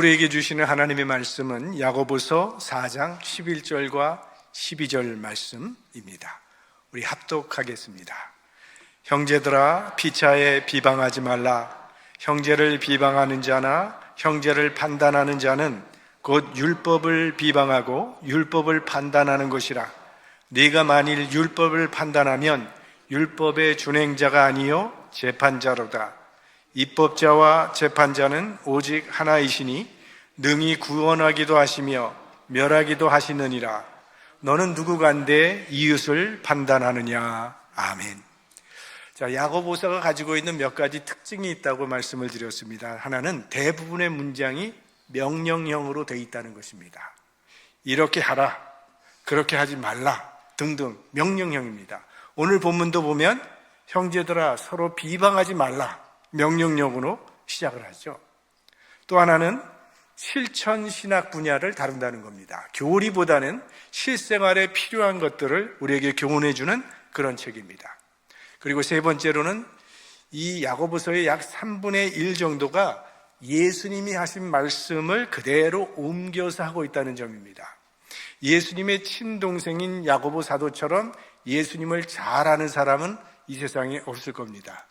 오늘 우리에게 주시는 하나님의 말씀은 야고보서 4장 11절과 12절 말씀입니다. 우리 합독하겠습니다. 형제들아, 피차에 비방하지 말라. 형제를 비방하는 자나 형제를 판단하는 자는 곧 율법을 비방하고 율법을 판단하는 것이라. 네가 만일 율법을 판단하면 율법의 준행자가 아니요 재판자로다. 입법자와 재판자는 오직 하나이시니 능히 구원하기도 하시며 멸하기도 하시느니라. 너는 누구간데 이웃을 판단하느냐. 아멘. 자, 야고보서가 가지고 있는 몇 가지 특징이 있다고 말씀을 드렸습니다. 하나는 대부분의 문장이 명령형으로 되어 있다는 것입니다. 이렇게 하라, 그렇게 하지 말라 등등 명령형입니다. 오늘 본문도 보면 형제들아 서로 비방하지 말라 명령형으로 시작을 하죠. 또 하나는 실천 신학 분야를 다룬다는 겁니다. 교리보다는 실생활에 필요한 것들을 우리에게 교훈해 주는 그런 책입니다. 그리고 세 번째로는 이 야고보서의 약 3분의 1 정도가 예수님이 하신 말씀을 그대로 옮겨서 하고 있다는 점입니다. 예수님의 친동생인 야고보 사도처럼 예수님을 잘 아는 사람은 이 세상에 없을 겁니다.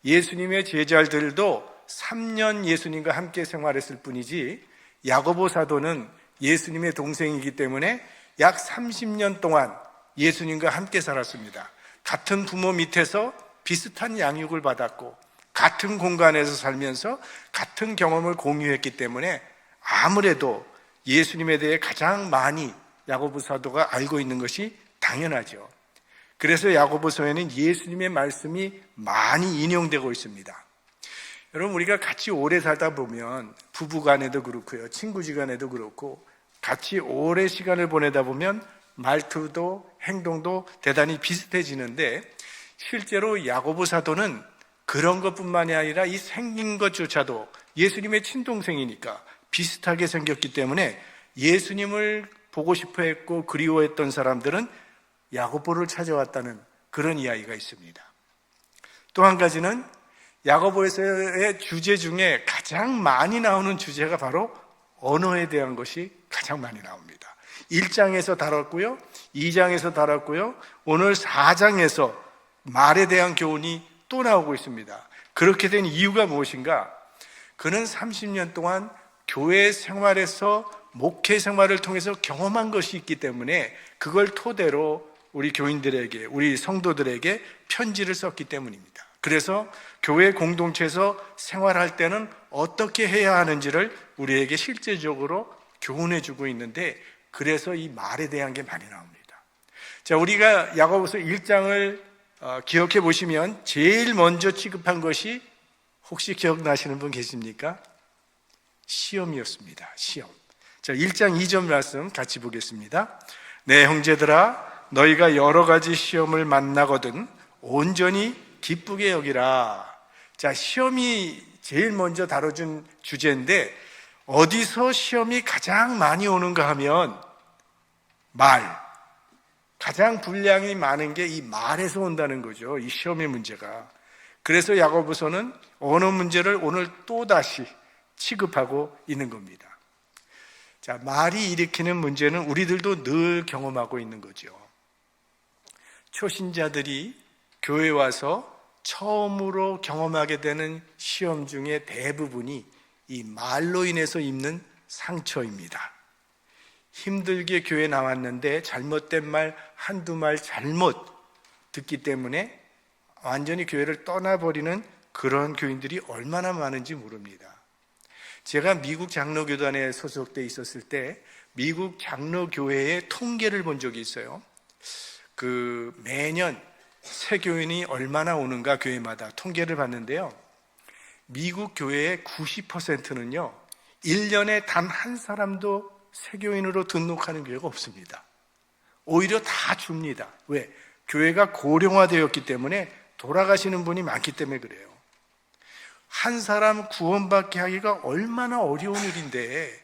예수님의 제자들도 3년 예수님과 함께 생활했을 뿐이지 야고보 사도는 예수님의 동생이기 때문에 약 30년 동안 예수님과 함께 살았습니다. 같은 부모 밑에서 비슷한 양육을 받았고 같은 공간에서 살면서 같은 경험을 공유했기 때문에 아무래도 예수님에 대해 가장 많이 야고보 사도가 알고 있는 것이 당연하죠. 그래서 야고보서에는 예수님의 말씀이 많이 인용되고 있습니다. 여러분, 우리가 같이 오래 살다 보면 부부간에도 그렇고요, 친구지간에도 그렇고 같이 오래 시간을 보내다 보면 말투도 행동도 대단히 비슷해지는데 실제로 야고보 사도는 그런 것뿐만이 아니라 이 생긴 것조차도 예수님의 친동생이니까 비슷하게 생겼기 때문에 예수님을 보고 싶어 했고 그리워했던 사람들은 야고보를 찾아왔다는 그런 이야기가 있습니다. 또 한 가지는 야고보서의 주제 중에 가장 많이 나오는 주제가 바로 언어에 대한 것이 가장 많이 나옵니다. 1장에서 다뤘고요, 2장에서 다뤘고요, 오늘 4장에서 말에 대한 교훈이 또 나오고 있습니다. 그렇게 된 이유가 무엇인가? 그는 30년 동안 교회 생활에서 목회 생활을 통해서 경험한 것이 있기 때문에 그걸 토대로 우리 교인들에게, 우리 성도들에게 편지를 썼기 때문입니다. 그래서 교회 공동체에서 생활할 때는 어떻게 해야 하는지를 우리에게 실제적으로 교훈해 주고 있는데, 그래서 이 말에 대한 게 많이 나옵니다. 자, 우리가 야고보서 1장을 기억해 보시면 제일 먼저 취급한 것이 혹시 기억나시는 분 계십니까? 시험이었습니다. 시험. 자, 1장 2절 말씀 같이 보겠습니다. 네, 형제들아, 너희가 여러 가지 시험을 만나거든 온전히 기쁘게 여기라. 자, 시험이 제일 먼저 다뤄준 주제인데 어디서 시험이 가장 많이 오는가 하면 가장 분량이 많은 게 이 말에서 온다는 거죠. 이 시험의 문제가. 그래서 야고보서는 언어 문제를 오늘 또다시 취급하고 있는 겁니다. 자, 말이 일으키는 문제는 우리들도 늘 경험하고 있는 거죠. 초신자들이 교회에 와서 처음으로 경험하게 되는 시험 중에 대부분이 이 말로 인해서 입는 상처입니다. 힘들게 교회에 나왔는데 잘못된 말 한두 말 잘못 듣기 때문에 완전히 교회를 떠나버리는 그런 교인들이 얼마나 많은지 모릅니다. 제가 미국 장로교단에 소속돼 있었을 때 미국 장로교회의 통계를 본 적이 있어요. 매년 새 교인이 얼마나 오는가 교회마다 통계를 봤는데요, 미국 교회의 90%는요 1년에 단 한 사람도 새 교인으로 등록하는 교회가 없습니다. 오히려 다 줍니다. 왜? 교회가 고령화되었기 때문에 돌아가시는 분이 많기 때문에 그래요. 한 사람 구원받게 하기가 얼마나 어려운 일인데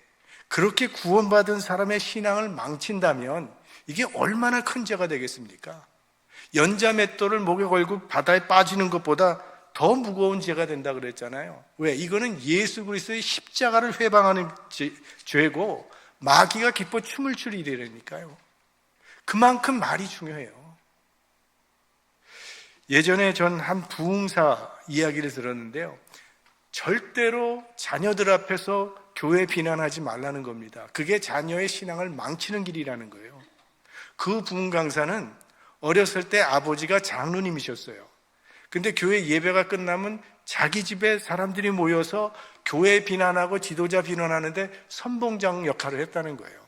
그렇게 구원받은 사람의 신앙을 망친다면 이게 얼마나 큰 죄가 되겠습니까? 연자맷돌을 목에 걸고 바다에 빠지는 것보다 더 무거운 죄가 된다 그랬잖아요. 왜? 이거는 예수 그리스도의 십자가를 회방하는 죄고 마귀가 기뻐 춤을 추리라니까요. 그만큼 말이 중요해요. 예전에 전 한 부흥사 이야기를 들었는데요. 절대로 자녀들 앞에서 교회 비난하지 말라는 겁니다. 그게 자녀의 신앙을 망치는 길이라는 거예요. 그 부흥 강사는 어렸을 때 아버지가 장로님이셨어요. 근데 교회 예배가 끝나면 자기 집에 사람들이 모여서 교회 비난하고 지도자 비난하는데 선봉장 역할을 했다는 거예요.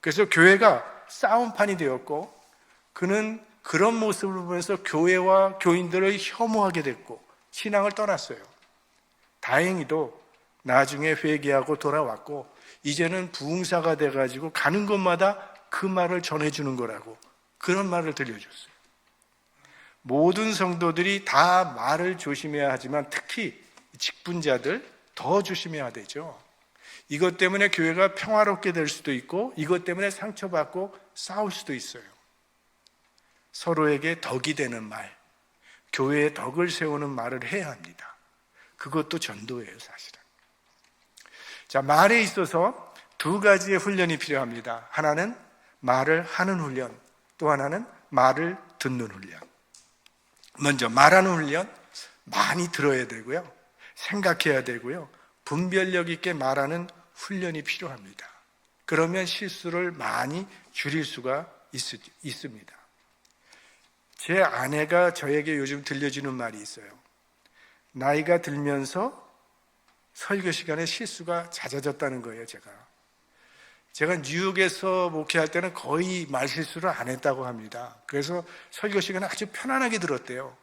그래서 교회가 싸움판이 되었고 그는 그런 모습을 보면서 교회와 교인들을 혐오하게 됐고 신앙을 떠났어요. 다행히도 나중에 회개하고 돌아왔고 이제는 부흥사가 돼가지고 가는 곳마다 그 말을 전해주는 거라고 그런 말을 들려줬어요. 모든 성도들이 다 말을 조심해야 하지만 특히 직분자들 더 조심해야 되죠. 이것 때문에 교회가 평화롭게 될 수도 있고 이것 때문에 상처받고 싸울 수도 있어요. 서로에게 덕이 되는 말, 교회의 덕을 세우는 말을 해야 합니다. 그것도 전도예요, 사실은. 자, 말에 있어서 두 가지의 훈련이 필요합니다. 하나는 말을 하는 훈련, 또 하나는 말을 듣는 훈련. 먼저 말하는 훈련, 많이 들어야 되고요. 생각해야 되고요. 분별력 있게 말하는 훈련이 필요합니다. 그러면 실수를 많이 줄일 수가 있습니다. 제 아내가 저에게 요즘 들려주는 말이 있어요. 나이가 들면서 설교 시간에 실수가 잦아졌다는 거예요, 제가 뉴욕에서 목회할 때는 거의 말실수를 안 했다고 합니다. 그래서 설교 시간에 아주 편안하게 들었대요.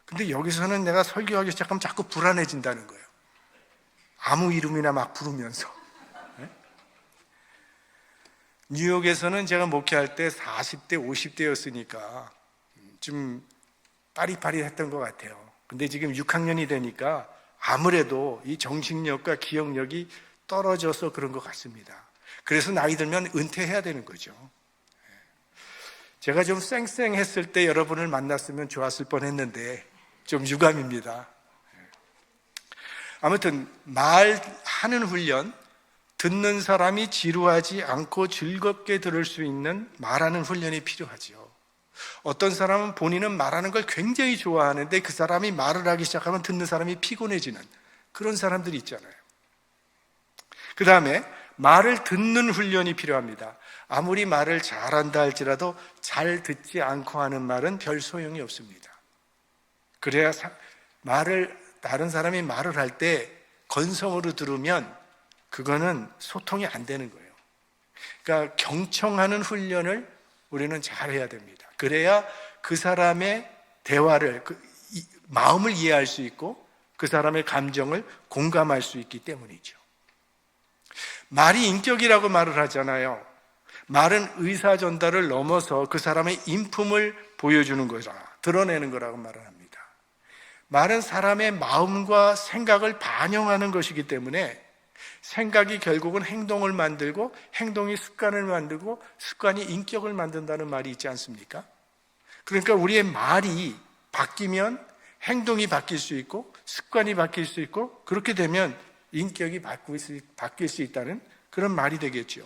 근데 여기서는 내가 설교하기 시작하면 자꾸 불안해진다는 거예요. 아무 이름이나 막 부르면서. 네? 뉴욕에서는 제가 목회할 때 40대, 50대였으니까 좀 빠리빠리했던 것 같아요. 근데 지금 6학년이 되니까 아무래도 이 정신력과 기억력이 떨어져서 그런 것 같습니다. 그래서 나이 들면 은퇴해야 되는 거죠. 제가 좀 쌩쌩했을 때 여러분을 만났으면 좋았을 뻔했는데 좀 유감입니다. 아무튼 말하는 훈련, 듣는 사람이 지루하지 않고 즐겁게 들을 수 있는 말하는 훈련이 필요하죠. 어떤 사람은 본인은 말하는 걸 굉장히 좋아하는데 그 사람이 말을 하기 시작하면 듣는 사람이 피곤해지는 그런 사람들이 있잖아요. 그 다음에 말을 듣는 훈련이 필요합니다. 아무리 말을 잘한다 할지라도 잘 듣지 않고 하는 말은 별 소용이 없습니다. 그래야 다른 사람이 말을 할 때 건성으로 들으면 그거는 소통이 안 되는 거예요. 그러니까 경청하는 훈련을 우리는 잘 해야 됩니다. 그래야 그 사람의 대화를, 마음을 이해할 수 있고 그 사람의 감정을 공감할 수 있기 때문이죠. 말이 인격이라고 말을 하잖아요. 말은 의사 전달을 넘어서 그 사람의 인품을 보여주는 거라, 드러내는 거라고 말을 합니다. 말은 사람의 마음과 생각을 반영하는 것이기 때문에 생각이 결국은 행동을 만들고 행동이 습관을 만들고 습관이 인격을 만든다는 말이 있지 않습니까? 그러니까 우리의 말이 바뀌면 행동이 바뀔 수 있고 습관이 바뀔 수 있고 그렇게 되면 인격이 바뀔 수 있다는 그런 말이 되겠죠.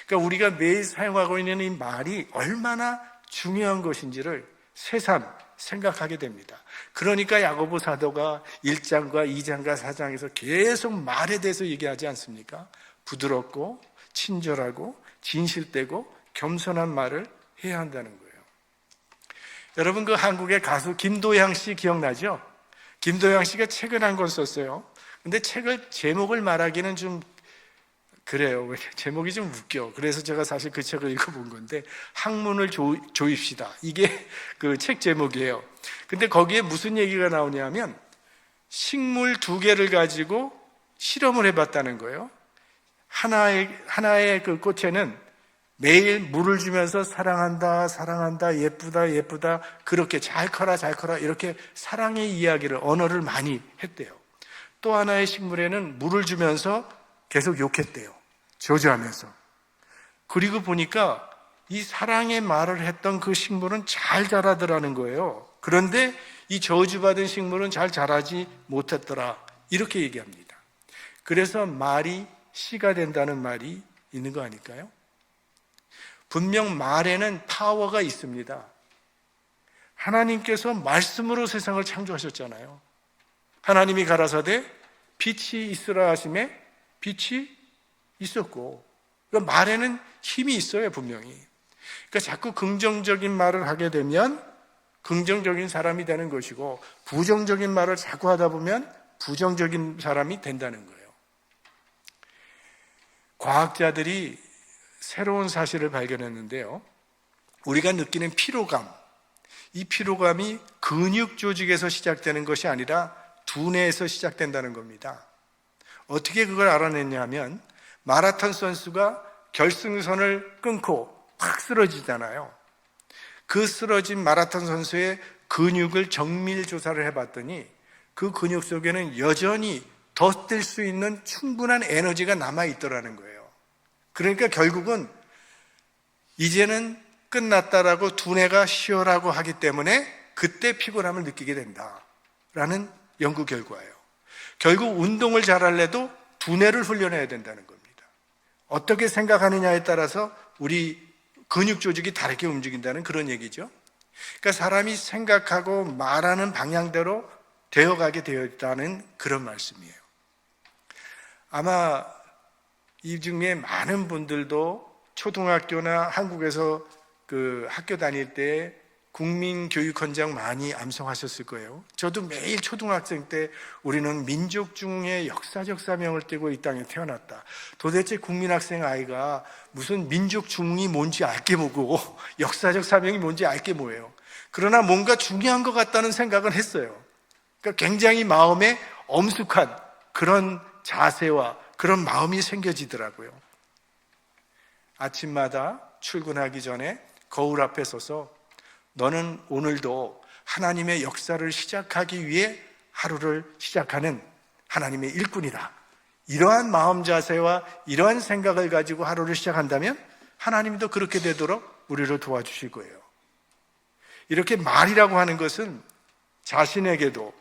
그러니까 우리가 매일 사용하고 있는 이 말이 얼마나 중요한 것인지를 새삼 생각하게 됩니다. 그러니까 야고보 사도가 1장과 2장과 4장에서 계속 말에 대해서 얘기하지 않습니까? 부드럽고 친절하고 진실되고 겸손한 말을 해야 한다는 거예요. 여러분, 그 한국의 가수 김도향 씨 기억나죠? 김도향 씨가 책을 한 권 썼어요. 근데 책을 제목을 말하기는 좀 그래요. 제목이 좀 웃겨. 그래서 제가 사실 그 책을 읽어본 건데, 학문을 조입시다. 이게 그 책 제목이에요. 근데 거기에 무슨 얘기가 나오냐면, 식물 2개를 가지고 실험을 해봤다는 거예요. 하나의 그 꽃에는 매일 물을 주면서 사랑한다, 사랑한다, 예쁘다, 예쁘다, 그렇게 잘 커라, 잘 커라, 이렇게 사랑의 이야기를, 언어를 많이 했대요. 또 하나의 식물에는 물을 주면서 계속 욕했대요. 저주하면서. 그리고 보니까 이 사랑의 말을 했던 그 식물은 잘 자라더라는 거예요. 그런데 이 저주받은 식물은 잘 자라지 못했더라. 이렇게 얘기합니다. 그래서 말이 씨가 된다는 말이 있는 거 아닐까요? 분명 말에는 파워가 있습니다. 하나님께서 말씀으로 세상을 창조하셨잖아요. 하나님이 가라사대 빛이 있으라 하심에 빛이 있었고, 그러니까 말에는 힘이 있어요, 분명히. 그러니까 자꾸 긍정적인 말을 하게 되면 긍정적인 사람이 되는 것이고, 부정적인 말을 자꾸 하다 보면 부정적인 사람이 된다는 거예요. 과학자들이 새로운 사실을 발견했는데요. 우리가 느끼는 피로감, 이 피로감이 근육 조직에서 시작되는 것이 아니라 두뇌에서 시작된다는 겁니다. 어떻게 그걸 알아냈냐 하면, 마라톤 선수가 결승선을 끊고 확 쓰러지잖아요. 그 쓰러진 마라톤 선수의 근육을 정밀 조사를 해봤더니 그 근육 속에는 여전히 더 뛸 수 있는 충분한 에너지가 남아있더라는 거예요. 그러니까 결국은 이제는 끝났다라고 두뇌가 쉬어라고 하기 때문에 그때 피곤함을 느끼게 된다라는 연구 결과예요. 결국 운동을 잘하려도 두뇌를 훈련해야 된다는 겁니다. 어떻게 생각하느냐에 따라서 우리 근육 조직이 다르게 움직인다는 그런 얘기죠. 그러니까 사람이 생각하고 말하는 방향대로 되어가게 되어 있다는 그런 말씀이에요. 아마 이 중에 많은 분들도 초등학교나 한국에서 그 학교 다닐 때 국민교육헌장 많이 암송하셨을 거예요. 저도 매일 초등학생 때 우리는 민족 중에 역사적 사명을 띠고 이 땅에 태어났다. 도대체 국민학생 아이가 무슨 민족 중이 뭔지 알게 뭐고 역사적 사명이 뭔지 알게 뭐예요. 그러나 뭔가 중요한 것 같다는 생각은 했어요. 그러니까 굉장히 마음에 엄숙한 그런 자세와 그런 마음이 생겨지더라고요. 아침마다 출근하기 전에 거울 앞에 서서 너는 오늘도 하나님의 역사를 시작하기 위해 하루를 시작하는 하나님의 일꾼이다. 이러한 마음 자세와 이러한 생각을 가지고 하루를 시작한다면 하나님도 그렇게 되도록 우리를 도와주실 거예요. 이렇게 말이라고 하는 것은 자신에게도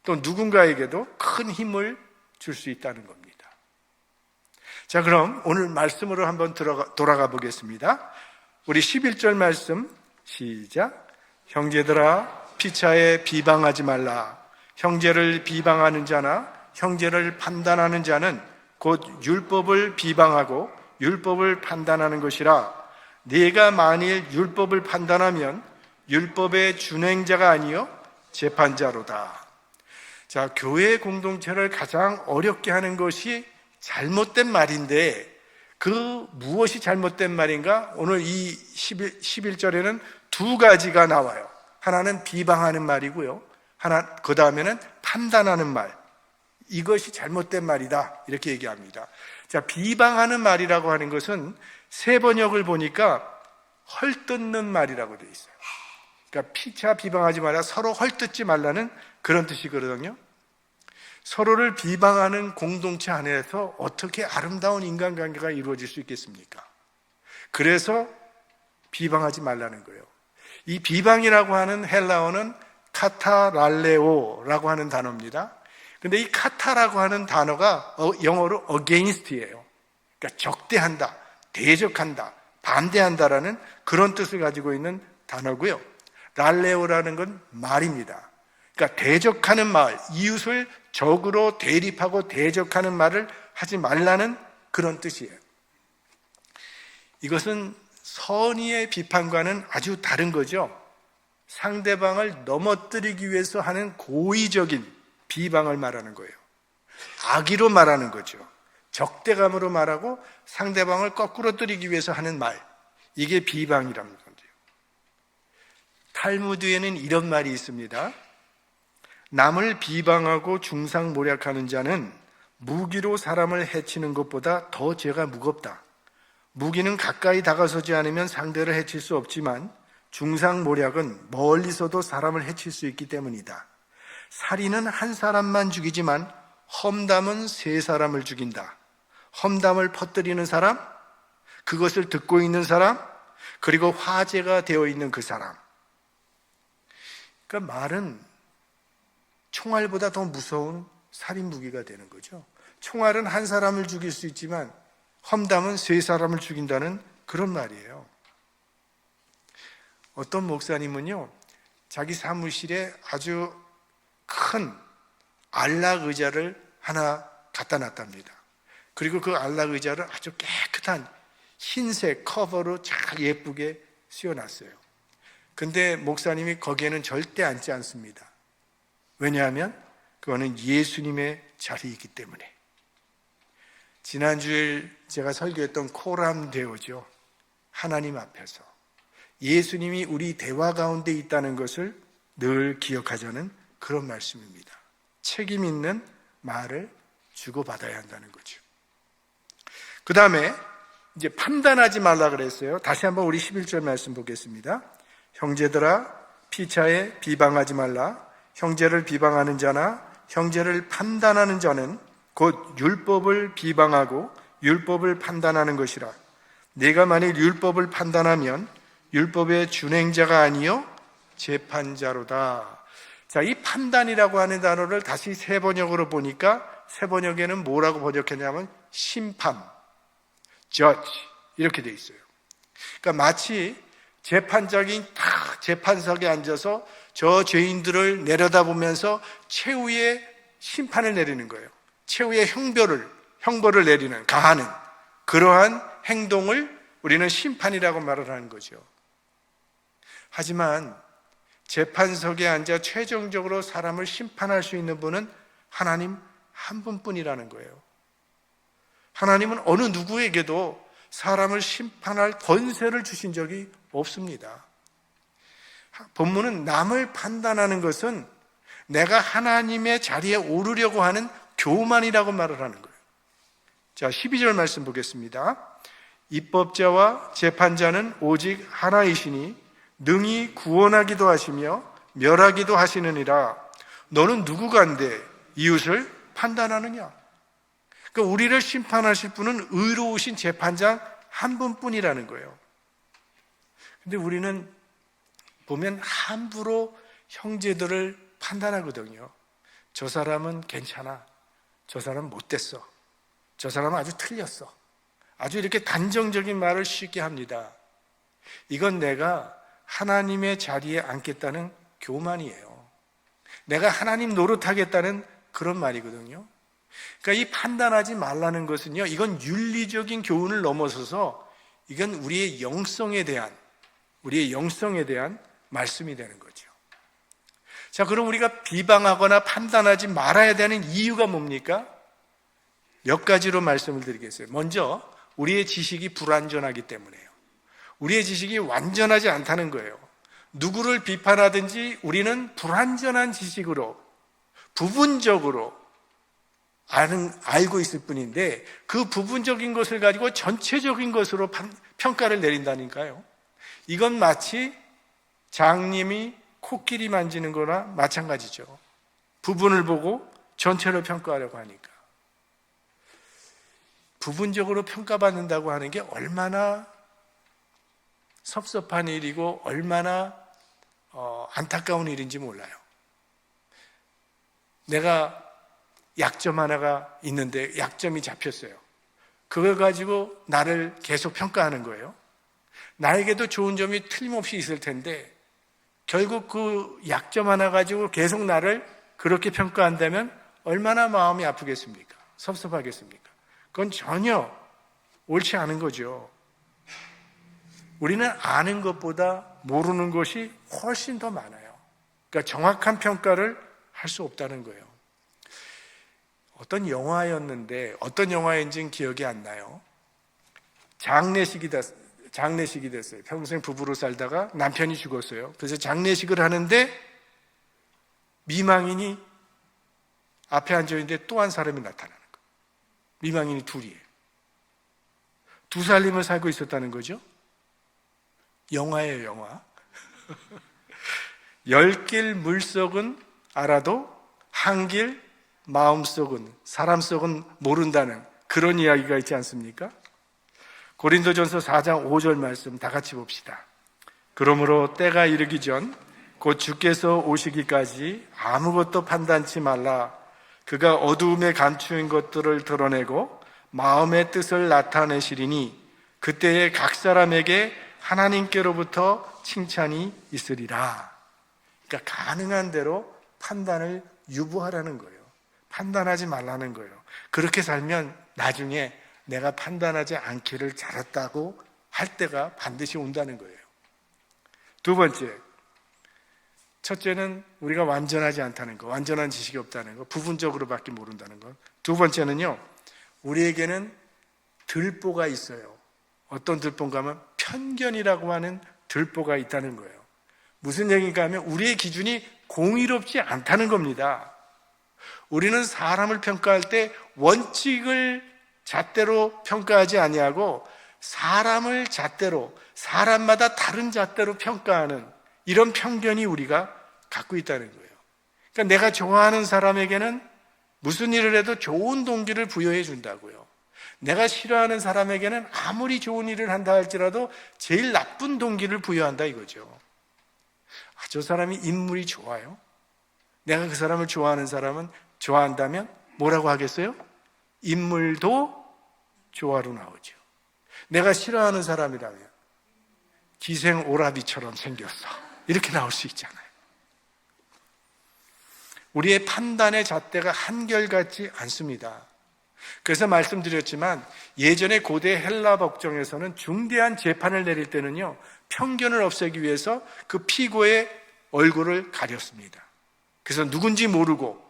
또 누군가에게도 큰 힘을 줄 수 있다는 겁니다. 자, 그럼 오늘 말씀으로 한번 돌아가 보겠습니다. 우리 11절 말씀 시작. 형제들아 피차에 비방하지 말라. 형제를 비방하는 자나 형제를 판단하는 자는 곧 율법을 비방하고 율법을 판단하는 것이라. 네가 만일 율법을 판단하면 율법의 준행자가 아니요 재판자로다. 자, 교회 공동체를 가장 어렵게 하는 것이 잘못된 말인데, 그 무엇이 잘못된 말인가? 오늘 이 11절에는 두 가지가 나와요. 하나는 비방하는 말이고요. 그 다음에는 판단하는 말. 이것이 잘못된 말이다. 이렇게 얘기합니다. 자, 비방하는 말이라고 하는 것은 세 번역을 보니까 헐뜯는 말이라고 되어 있어요. 그러니까 피차 비방하지 말라, 서로 헐뜯지 말라는 그런 뜻이거든요. 서로를 비방하는 공동체 안에서 어떻게 아름다운 인간관계가 이루어질 수 있겠습니까? 그래서 비방하지 말라는 거예요. 이 비방이라고 하는 헬라어는 카타랄레오라고 하는 단어입니다. 근데 이 카타라고 하는 단어가 영어로 against예요. 그러니까 적대한다, 대적한다, 반대한다라는 그런 뜻을 가지고 있는 단어고요. 랄레오라는 건 말입니다. 그러니까 대적하는 말, 이웃을 적으로 대립하고 대적하는 말을 하지 말라는 그런 뜻이에요. 이것은 선의의 비판과는 아주 다른 거죠. 상대방을 넘어뜨리기 위해서 하는 고의적인 비방을 말하는 거예요. 악의로 말하는 거죠. 적대감으로 말하고 상대방을 거꾸로 뜨리기 위해서 하는 말, 이게 비방이라는 건데요. 탈무드에는 이런 말이 있습니다. 남을 비방하고 중상모략하는 자는 무기로 사람을 해치는 것보다 더 죄가 무겁다. 무기는 가까이 다가서지 않으면 상대를 해칠 수 없지만 중상모략은 멀리서도 사람을 해칠 수 있기 때문이다. 살인은 한 사람만 죽이지만 험담은 세 사람을 죽인다. 험담을 퍼뜨리는 사람, 그것을 듣고 있는 사람, 그리고 화제가 되어 있는 그 사람. 그러니까 말은 총알보다 더 무서운 살인 무기가 되는 거죠. 총알은 한 사람을 죽일 수 있지만 험담은 세 사람을 죽인다는 그런 말이에요. 어떤 목사님은요, 자기 사무실에 아주 큰 안락 의자를 하나 갖다 놨답니다. 그리고 그 안락 의자를 아주 깨끗한 흰색 커버로 잘 예쁘게 씌워놨어요. 근데 목사님이 거기에는 절대 앉지 않습니다. 왜냐하면 그거는 예수님의 자리이기 때문에. 지난주에 제가 설교했던 코람 대오죠. 하나님 앞에서 예수님이 우리 대화 가운데 있다는 것을 늘 기억하자는 그런 말씀입니다. 책임 있는 말을 주고받아야 한다는 거죠. 그 다음에 이제 판단하지 말라 그랬어요. 다시 한번 우리 11절 말씀 보겠습니다. 형제들아, 피차에 비방하지 말라. 형제를 비방하는 자나 형제를 판단하는 자는 곧 율법을 비방하고 율법을 판단하는 것이라. 네가 만일 율법을 판단하면 율법의 준행자가 아니요 재판자로다. 자, 이 판단이라고 하는 단어를 다시 새 번역으로 보니까 새 번역에는 뭐라고 번역했냐면 심판, judge 이렇게 돼 있어요. 그러니까 마치 재판장이 딱 재판석에 앉아서 저 죄인들을 내려다보면서 최후의 심판을 내리는 거예요. 최후의 형벌을 내리는, 가하는 그러한 행동을 우리는 심판이라고 말을 하는 거죠. 하지만 재판석에 앉아 최종적으로 사람을 심판할 수 있는 분은 하나님 한 분뿐이라는 거예요. 하나님은 어느 누구에게도 사람을 심판할 권세를 주신 적이 없습니다. 본문은 남을 판단하는 것은 내가 하나님의 자리에 오르려고 하는 교만이라고 말을 하는 거예요. 자, 12절 말씀 보겠습니다. 입법자와 재판자는 오직 하나이시니 능히 구원하기도 하시며 멸하기도 하시느니라. 너는 누구간데 이웃을 판단하느냐? 그러니까 우리를 심판하실 분은 의로우신 재판장 한 분뿐이라는 거예요. 근데 우리는 보면 함부로 형제들을 판단하거든요. 저 사람은 괜찮아. 저 사람은 못됐어. 저 사람은 아주 틀렸어. 아주 이렇게 단정적인 말을 쉽게 합니다. 이건 내가 하나님의 자리에 앉겠다는 교만이에요. 내가 하나님 노릇하겠다는 그런 말이거든요. 그러니까 이 판단하지 말라는 것은요, 이건 윤리적인 교훈을 넘어서서 이건 우리의 영성에 대한 말씀이 되는 거죠. 자, 그럼 우리가 비방하거나 판단하지 말아야 되는 이유가 뭡니까? 몇 가지로 말씀을 드리겠어요. 먼저 우리의 지식이 불완전하기 때문에요. 우리의 지식이 완전하지 않다는 거예요. 누구를 비판하든지 우리는 불완전한 지식으로 부분적으로 알고 있을 뿐인데 그 부분적인 것을 가지고 전체적인 것으로 평가를 내린다니까요. 이건 마치 장님이 코끼리 만지는 거나 마찬가지죠. 부분을 보고 전체를 평가하려고 하니까. 부분적으로 평가받는다고 하는 게 얼마나 섭섭한 일이고 얼마나 안타까운 일인지 몰라요. 내가 약점 하나가 있는데 약점이 잡혔어요. 그걸 가지고 나를 계속 평가하는 거예요. 나에게도 좋은 점이 틀림없이 있을 텐데 결국 그 약점 하나 가지고 계속 나를 그렇게 평가한다면 얼마나 마음이 아프겠습니까? 섭섭하겠습니까? 그건 전혀 옳지 않은 거죠. 우리는 아는 것보다 모르는 것이 훨씬 더 많아요. 그러니까 정확한 평가를 할 수 없다는 거예요. 어떤 영화였는데 어떤 영화인지는 기억이 안 나요. 장례식이 됐어요. 평생 부부로 살다가 남편이 죽었어요. 그래서 장례식을 하는데 미망인이 앞에 앉아있는데 또 한 사람이 나타나는 거예요. 미망인이 둘이에요. 두 살림을 살고 있었다는 거죠. 영화예요, 영화. 10길 물속은 알아도 한 길 마음속은, 사람 속은 모른다는 그런 이야기가 있지 않습니까? 고린도전서 4장 5절 말씀 다 같이 봅시다. 그러므로 때가 이르기 전 곧 주께서 오시기까지 아무것도 판단치 말라. 그가 어두움에 감추인 것들을 드러내고 마음의 뜻을 나타내시리니 그때에 각 사람에게 하나님께로부터 칭찬이 있으리라. 그러니까 가능한 대로 판단을 유보하라는 거예요. 판단하지 말라는 거예요. 그렇게 살면 나중에 내가 판단하지 않기를 잘했다고 할 때가 반드시 온다는 거예요. 두 번째, 첫째는 우리가 완전하지 않다는 거, 완전한 지식이 없다는 거, 부분적으로밖에 모른다는 거. 두 번째는요, 우리에게는 들보가 있어요. 어떤 들보인가 하면 편견이라고 하는 들보가 있다는 거예요. 무슨 얘기인가 하면 우리의 기준이 공의롭지 않다는 겁니다. 우리는 사람을 평가할 때 원칙을 잣대로 평가하지 아니하고 사람을 잣대로, 사람마다 다른 잣대로 평가하는 이런 편견이 우리가 갖고 있다는 거예요. 그러니까 내가 좋아하는 사람에게는 무슨 일을 해도 좋은 동기를 부여해 준다고요. 내가 싫어하는 사람에게는 아무리 좋은 일을 한다 할지라도 제일 나쁜 동기를 부여한다 이거죠. 저 사람이 인물이 좋아요. 내가 그 사람을 좋아하는 사람은 좋아한다면 뭐라고 하겠어요? 인물도 좋아로 나오죠. 내가 싫어하는 사람이라면 기생 오라비처럼 생겼어. 이렇게 나올 수 있잖아요. 우리의 판단의 잣대가 한결같지 않습니다. 그래서 말씀드렸지만 예전에 고대 헬라 법정에서는 중대한 재판을 내릴 때는요, 편견을 없애기 위해서 그 피고의 얼굴을 가렸습니다. 그래서 누군지 모르고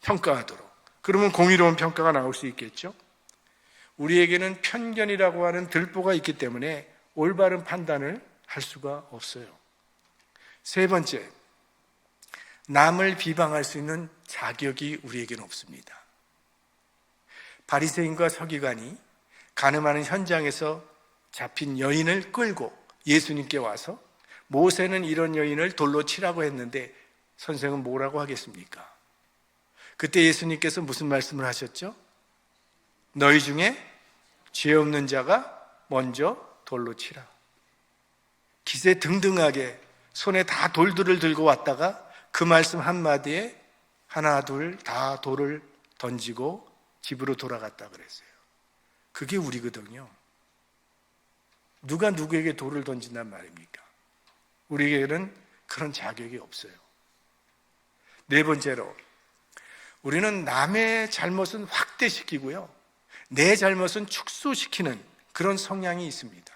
평가하도록. 그러면 공의로운 평가가 나올 수 있겠죠. 우리에게는 편견이라고 하는 들보가 있기 때문에 올바른 판단을 할 수가 없어요. 세 번째, 남을 비방할 수 있는 자격이 우리에게는 없습니다. 바리새인과 서기관이 간음하는 현장에서 잡힌 여인을 끌고 예수님께 와서 모세는 이런 여인을 돌로 치라고 했는데 선생은 뭐라고 하겠습니까? 그때 예수님께서 무슨 말씀을 하셨죠? 너희 중에 죄 없는 자가 먼저 돌로 치라. 기세등등하게 손에 다 돌들을 들고 왔다가 그 말씀 한마디에 하나 둘 다 돌을 던지고 집으로 돌아갔다 그랬어요. 그게 우리거든요. 누가 누구에게 돌을 던진단 말입니까? 우리에게는 그런 자격이 없어요. 네 번째로, 우리는 남의 잘못은 확대시키고요, 내 잘못은 축소시키는 그런 성향이 있습니다.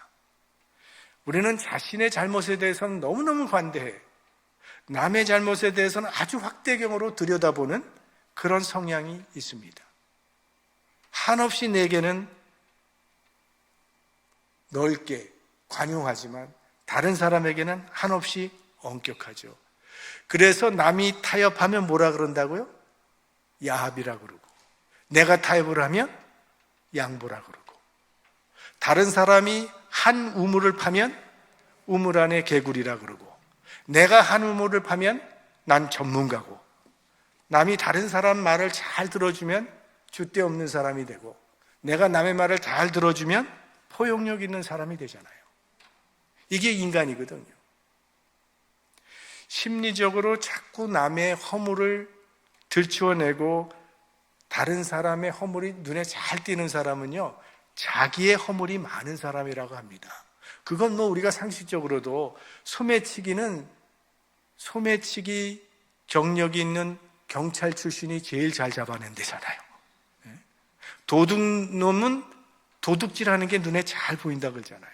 우리는 자신의 잘못에 대해서는 너무너무 관대해. 남의 잘못에 대해서는 아주 확대경으로 들여다보는 그런 성향이 있습니다. 한없이 내게는 넓게 관용하지만 다른 사람에게는 한없이 엄격하죠. 그래서 남이 타협하면 뭐라 그런다고요? 야합이라 그러고, 내가 타협을 하면 양보라 그러고, 다른 사람이 한 우물을 파면 우물 안에 개구리라 그러고, 내가 한 우물을 파면 난 전문가고, 남이 다른 사람 말을 잘 들어주면 줏대 없는 사람이 되고, 내가 남의 말을 잘 들어주면 포용력 있는 사람이 되잖아요. 이게 인간이거든요. 심리적으로 자꾸 남의 허물을 들추어내고 다른 사람의 허물이 눈에 잘 띄는 사람은요, 자기의 허물이 많은 사람이라고 합니다. 그건 우리가 상식적으로도 소매치기 경력이 있는 경찰 출신이 제일 잘 잡아낸 데잖아요. 도둑놈은 도둑질하는 게 눈에 잘 보인다 그러잖아요.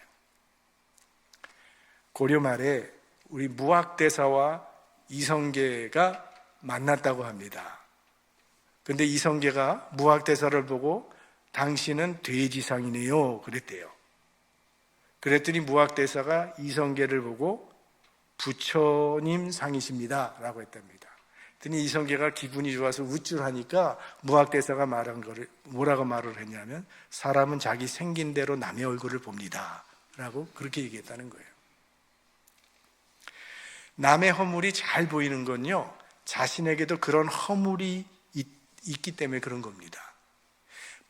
고려 말에 우리 무학대사와 이성계가 만났다고 합니다. 근데 이성계가 무학대사를 보고 당신은 돼지상이네요 그랬대요. 그랬더니 무학대사가 이성계를 보고 부처님 상이십니다 라고 했답니다. 그랬더니 이성계가 기분이 좋아서 우쭐하니까 무학대사가 말한 거를 뭐라고 말을 했냐면, 사람은 자기 생긴 대로 남의 얼굴을 봅니다 라고 그렇게 얘기했다는 거예요. 남의 허물이 잘 보이는 건요, 자신에게도 그런 허물이 있기 때문에 그런 겁니다.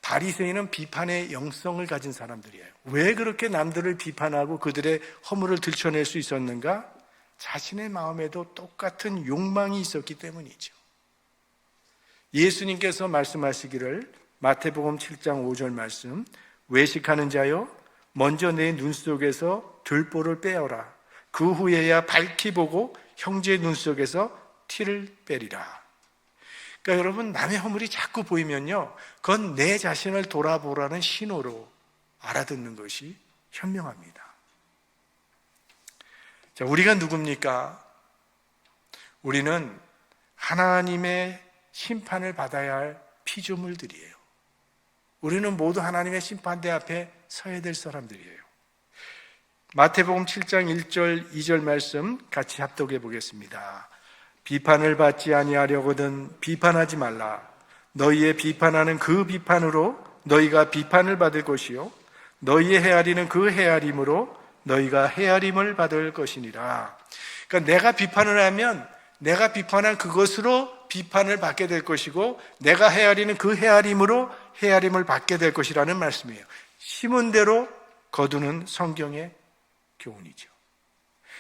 바리새인은 비판의 영성을 가진 사람들이에요. 왜 그렇게 남들을 비판하고 그들의 허물을 들춰낼 수 있었는가? 자신의 마음에도 똑같은 욕망이 있었기 때문이죠. 예수님께서 말씀하시기를 마태복음 7장 5절 말씀, 외식하는 자여 먼저 내 눈 속에서 들보를 빼어라. 그 후에야 밝히 보고 형제의 눈 속에서 티를 빼리라. 그러니까 여러분, 남의 허물이 자꾸 보이면요, 그건 내 자신을 돌아보라는 신호로 알아듣는 것이 현명합니다. 자, 우리가 누굽니까? 우리는 하나님의 심판을 받아야 할 피조물들이에요. 우리는 모두 하나님의 심판대 앞에 서야 될 사람들이에요. 마태복음 7장 1절 2절 말씀 같이 합독해 보겠습니다. 비판을 받지 아니하려거든 비판하지 말라. 너희의 비판하는 그 비판으로 너희가 비판을 받을 것이요 너희의 헤아리는 그 헤아림으로 너희가 헤아림을 받을 것이니라. 그러니까 내가 비판을 하면 내가 비판한 그것으로 비판을 받게 될 것이고, 내가 헤아리는 그 헤아림으로 헤아림을 받게 될 것이라는 말씀이에요. 심은 대로 거두는 성경의 교훈이죠.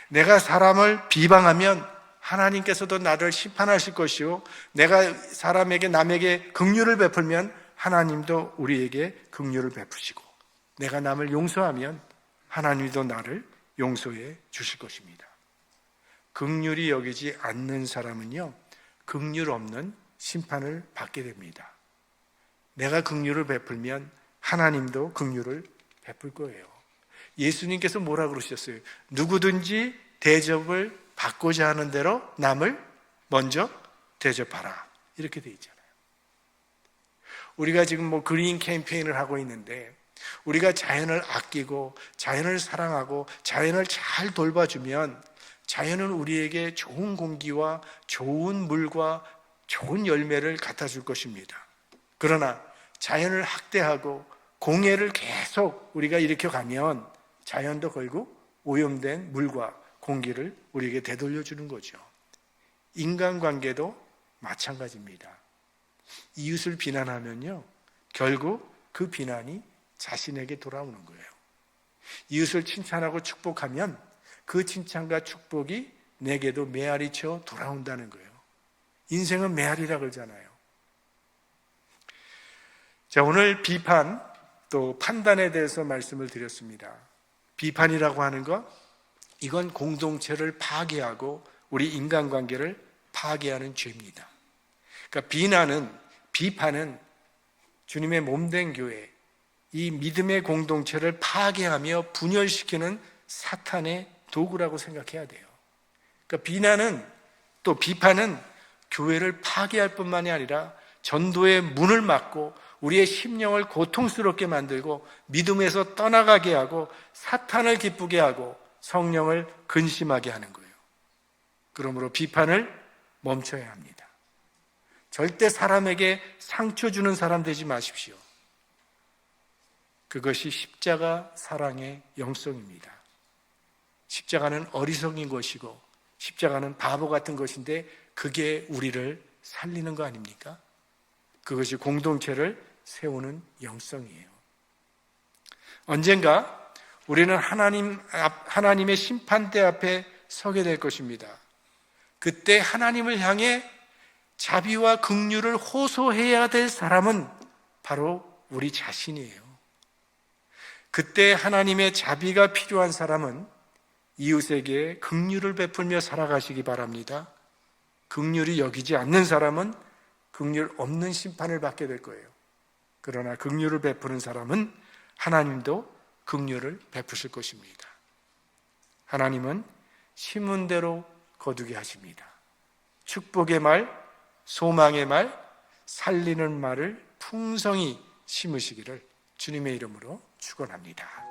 내가 사람을 비방하면 하나님께서도 나를 심판하실 것이요, 내가 사람에게 남에게 긍휼을 베풀면 하나님도 우리에게 긍휼을 베푸시고, 내가 남을 용서하면 하나님도 나를 용서해 주실 것입니다. 긍휼히 여기지 않는 사람은요, 긍휼 없는 심판을 받게 됩니다. 내가 긍휼을 베풀면 하나님도 긍휼을 베풀 거예요. 예수님께서 뭐라 그러셨어요? 누구든지 대접을 받고자 하는 대로 남을 먼저 대접하라. 이렇게 돼 있잖아요. 우리가 지금 그린 캠페인을 하고 있는데, 우리가 자연을 아끼고 자연을 사랑하고 자연을 잘 돌봐주면 자연은 우리에게 좋은 공기와 좋은 물과 좋은 열매를 갖다 줄 것입니다. 그러나 자연을 학대하고 공해를 계속 우리가 일으켜 가면 자연도 결국 오염된 물과 공기를 우리에게 되돌려 주는 거죠. 인간관계도 마찬가지입니다. 이웃을 비난하면요, 결국 그 비난이 자신에게 돌아오는 거예요. 이웃을 칭찬하고 축복하면 그 칭찬과 축복이 내게도 메아리쳐 돌아온다는 거예요. 인생은 메아리라 그러잖아요. 자, 오늘 비판 또 판단에 대해서 말씀을 드렸습니다. 비판이라고 하는 것, 이건 공동체를 파괴하고 우리 인간관계를 파괴하는 죄입니다. 그러니까 비판은 주님의 몸된 교회, 이 믿음의 공동체를 파괴하며 분열시키는 사탄의 도구라고 생각해야 돼요. 그러니까 비판은 교회를 파괴할 뿐만이 아니라 전도의 문을 막고 우리의 심령을 고통스럽게 만들고 믿음에서 떠나가게 하고 사탄을 기쁘게 하고 성령을 근심하게 하는 거예요. 그러므로 비판을 멈춰야 합니다. 절대 사람에게 상처 주는 사람 되지 마십시오. 그것이 십자가 사랑의 영성입니다. 십자가는 어리석인 것이고 십자가는 바보 같은 것인데 그게 우리를 살리는 거 아닙니까? 그것이 공동체를 세우는 영성이에요. 언젠가 우리는 하나님의 심판대 앞에 서게 될 것입니다. 그때 하나님을 향해 자비와 긍휼을 호소해야 될 사람은 바로 우리 자신이에요. 그때 하나님의 자비가 필요한 사람은 이웃에게 긍휼을 베풀며 살아가시기 바랍니다. 긍휼히 여기지 않는 사람은 긍휼 없는 심판을 받게 될 거예요. 그러나 긍휼을 베푸는 사람은 하나님도 긍휼을 베푸실 것입니다. 하나님은 심은 대로 거두게 하십니다. 축복의 말, 소망의 말, 살리는 말을 풍성히 심으시기를 주님의 이름으로 축원합니다.